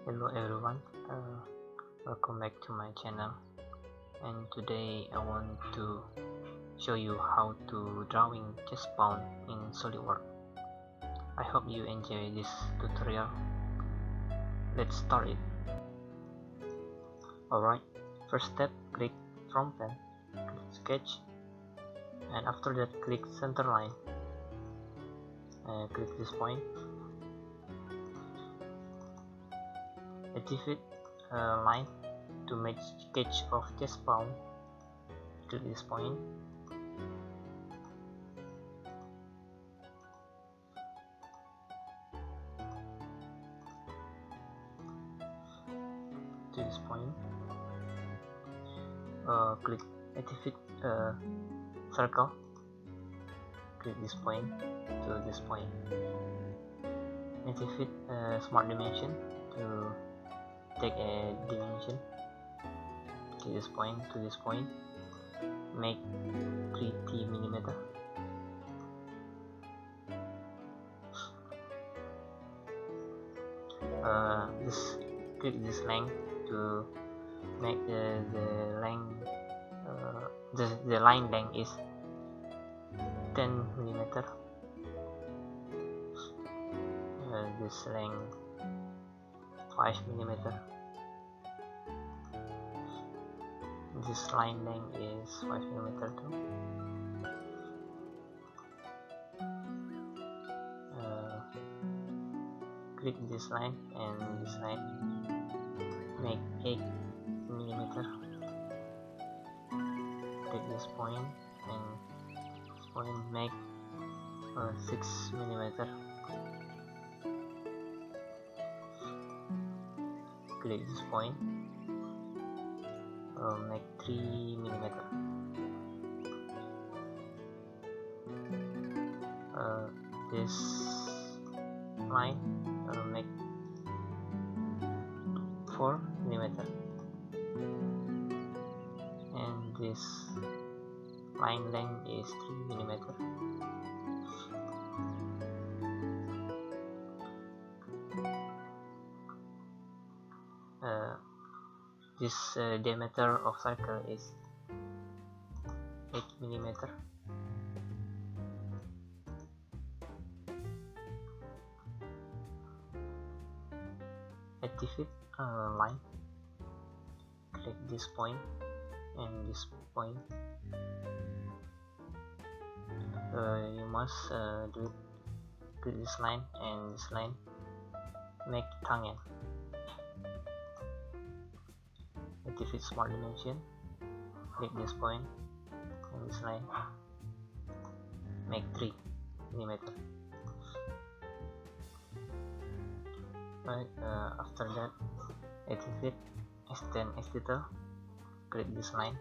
Hello everyone, welcome back to my channel, and today I want to show you how to drawing chest pawn in Solidworks. I hope you enjoy this tutorial. Let's start it. Alright, first step, click from pen, click sketch, and after that click center line, click this point. Activate line to make sketch of chest pawn. Click this point. To this point. Click activate circle. Click this point to this point. Activate smart dimension to take a dimension to this point to this point. Make 3t millimeter. Just click this length to make the length. The line length is 10 millimeter. This length 5 millimeter. This line length is 5 millimeter too. Click this line and this line. Make 8 millimeter. Click this point and this point. Make 6 millimeter. Click this point. Make 3 millimeter. This line make 4 millimeter, and this line length is 3 millimeter. This diameter of circle is 8 millimeter. Activate line. Click this point and this point. You must do it. Click this line and this line. Make tangent. Activate smart dimension. Click this point and this line. Make 3 millimeter. Right. After that, activate extend extruder. Click this line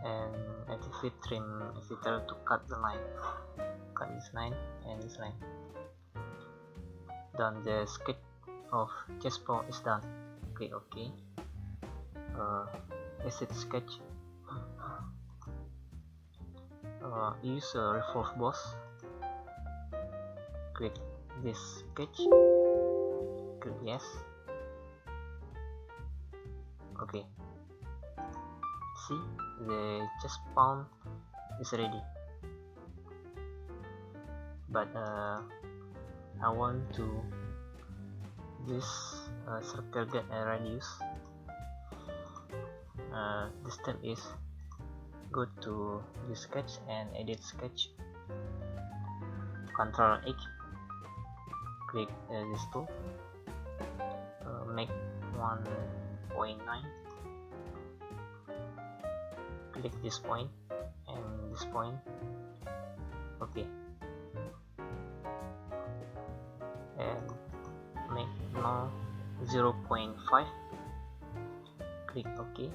and activate trim extruder to cut the line. Cut this line and this line. Done. The sketch of chest pawn is done. Click OK. Exit sketch. Use a revolve boss. Click this sketch. Click yes. Okay. See, the chest pawn is ready. But I want to this circle get a radius. The step is go to the sketch and edit sketch. Ctrl H. Click this tool. Make 1.9. Click this point and this point. Okay. And make now 0.5. Click OK.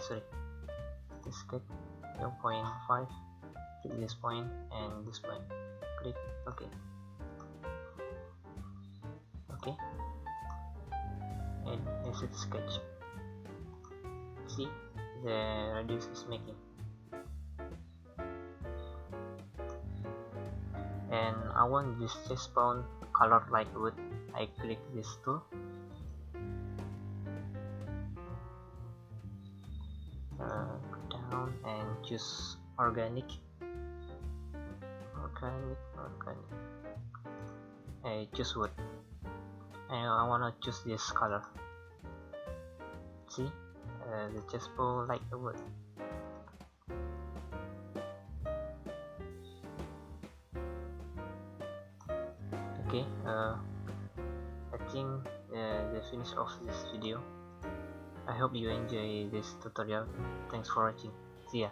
Sorry. This sketch 0.5. Click this point and this point. Click OK. Okay. And exit sketch. See, the radius is making. And I want this chest pawn color like wood. I click this tool, go down and choose organic. I choose wood, and I wanna choose this color. See, the chessboard like the wood. Okay, I think the finish of this video. I hope you enjoy this tutorial. Thanks for watching. See ya.